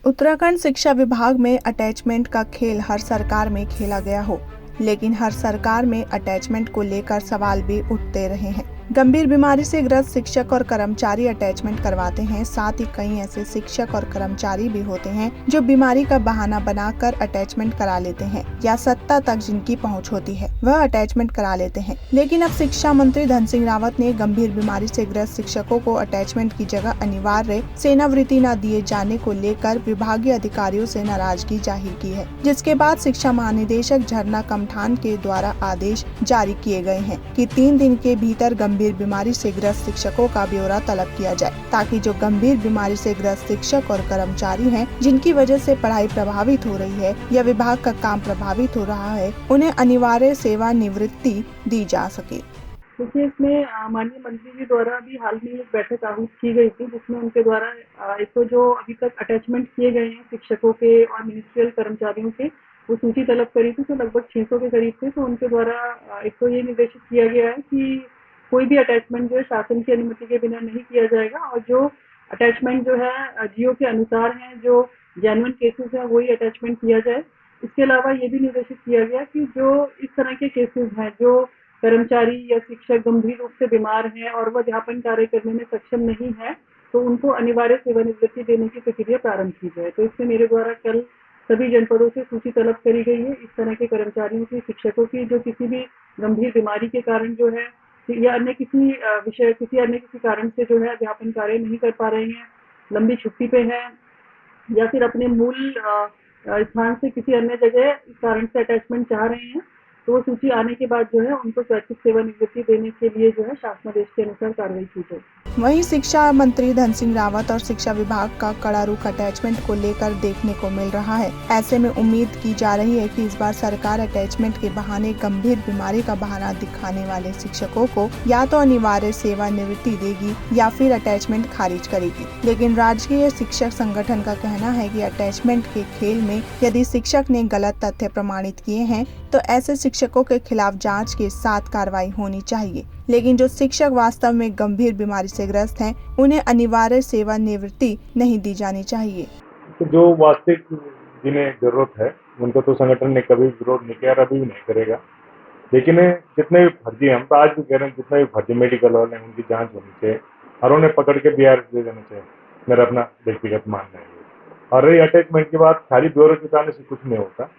उत्तराखंड शिक्षा विभाग में अटैचमेंट का खेल हर सरकार में खेला गया हो, लेकिन हर सरकार में अटैचमेंट को लेकर सवाल भी उठते रहे हैं। गंभीर बीमारी से ग्रस्त शिक्षक और कर्मचारी अटैचमेंट करवाते हैं। साथ ही कई ऐसे शिक्षक और कर्मचारी भी होते हैं जो बीमारी का बहाना बनाकर अटैचमेंट करा लेते हैं या सत्ता तक जिनकी पहुंच होती है वह अटैचमेंट करा लेते हैं। लेकिन अब शिक्षा मंत्री धन सिंह रावत ने गंभीर बीमारी से ग्रस्त शिक्षकों को अटैचमेंट की जगह अनिवार्य सेवानिवृत्ति न दिए जाने को लेकर विभागीय अधिकारियों से नाराजगी जाहिर की है, जिसके बाद शिक्षा महानिदेशक झरना कमठान के द्वारा आदेश जारी किए गए हैं कि 3 दिन के भीतर गंभीर बीमारी से ग्रस्त शिक्षकों का ब्यौरा तलब किया जाए, ताकि जो गंभीर बीमारी से ग्रस्त शिक्षक और कर्मचारी हैं, जिनकी वजह से पढ़ाई प्रभावित हो रही है या विभाग का काम प्रभावित हो रहा है, उन्हें अनिवार्य सेवानिवृत्ति दी जा सके। देखिए, इसमें माननीय मंत्री जी द्वारा भी हाल में एक बैठक आहूत की गई थी, जिसमें उनके द्वारा एक तो जो अभी तक अटैचमेंट किए गए हैं शिक्षकों के और मिनिस्ट्रियल कर्मचारियों के, वो सूची तलब करी थी, तो लगभग 600 के करीब थे। तो उनके द्वारा एक तो ये निर्देशित किया गया है कि कोई भी अटैचमेंट जो है शासन की अनुमति के बिना नहीं किया जाएगा, और जो अटैचमेंट जो है जियो के अनुसार है, जो जेन्युइन केसेस है वही अटैचमेंट किया जाए। इसके अलावा ये भी निर्देशित किया गया कि जो इस तरह के केसेस हैं, जो कर्मचारी या शिक्षक गंभीर रूप से बीमार हैं और वह अध्यापन कार्य करने में सक्षम नहीं है, तो उनको अनिवार्य सेवानिवृत्ति देने की प्रक्रिया प्रारंभ की जाए। तो इसमें मेरे द्वारा कल सभी जनपदों से सूची तलब करी गई है इस तरह के कर्मचारियों की, शिक्षकों की, जो किसी भी गंभीर बीमारी के कारण जो है या अन्य किसी कारण से जो है अध्यापन कार्य नहीं कर पा रहे हैं, लंबी छुट्टी पे हैं, या फिर अपने मूल स्थान से किसी अन्य जगह इस कारण से अटैचमेंट चाह रहे हैं। तो वो सूची आने के बाद जो है उनको स्वैच्छिक सेवानिवृत्ति देने के लिए जो है शासनादेश के अनुसार कार्रवाई की जाए। वहीं शिक्षा मंत्री धन सिंह रावत और शिक्षा विभाग का कड़ा रुख अटैचमेंट को लेकर देखने को मिल रहा है। ऐसे में उम्मीद की जा रही है कि इस बार सरकार अटैचमेंट के बहाने गंभीर बीमारी का बहाना दिखाने वाले शिक्षकों को या तो अनिवार्य सेवानिवृत्ति देगी या फिर अटैचमेंट खारिज करेगी। लेकिन राजकीय शिक्षक संगठन का कहना है कि अटैचमेंट के खेल में यदि शिक्षक ने गलत तथ्य प्रमाणित किए हैं तो ऐसे शिक्षकों के खिलाफ जांच के साथ कार्रवाई होनी चाहिए। लेकिन जो शिक्षक वास्तव में गंभीर बीमारी से ग्रस्त हैं, उन्हें अनिवार्य सेवानिवृत्ति नहीं दी जानी चाहिए। तो जो वास्तविक जिन्हें जरूरत है उनको तो संगठन ने कभी विरोध नहीं किया, अभी भी नहीं करेगा। लेकिन जितने भी फर्जी, हम तो आज भी कह रहे हैं, जितने भी फर्जी मेडिकल वाले हैं उनकी जांच होनी चाहिए और उन्हें पकड़ के BRS दे देना चाहिए, मेरा अपना व्यक्तिगत मानना है। और रही अटैचमेंट की बात, खाली ब्यौरे जुटाने से कुछ नहीं होता,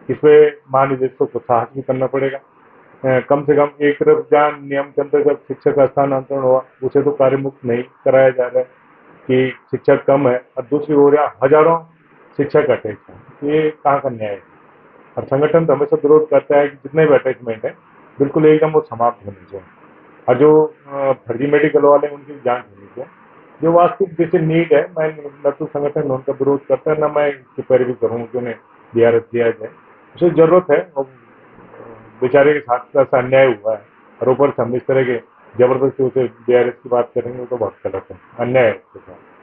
इसमें महानिदेशकों को साहस भी करना पड़ेगा। कम से कम एक तरफ जहाँ नियम के अंतर्गत शिक्षक का स्थानांतरण हुआ उसे तो कार्य मुक्त नहीं कराया जा रहा है कि शिक्षक कम है, और दूसरी ओर हजारों शिक्षक अटैच हैं। ये कहाँ का न्याय है? और संगठन तो हमेशा विरोध करता है कि जितने भी अटैचमेंट है बिल्कुल एकदम वो समाप्त होनी चाहिए, और जो फर्जी मेडिकल वाले हैं उनकी जांच होनी चाहिए। जो वास्तविक जैसे नीड है, मैं न तो संगठन उनका विरोध करता है, न मैं इसकी पैरवी करूँ कि उन्हें BRS दिया जाए। उसे जरूरत है, और बेचारे के साथ ऐसा अन्याय हुआ है, और ऊपर से हम इस तरह के जबरदस्ती उसे BRS की बात करेंगे तो बहुत गलत है, अन्याय है उसके साथ।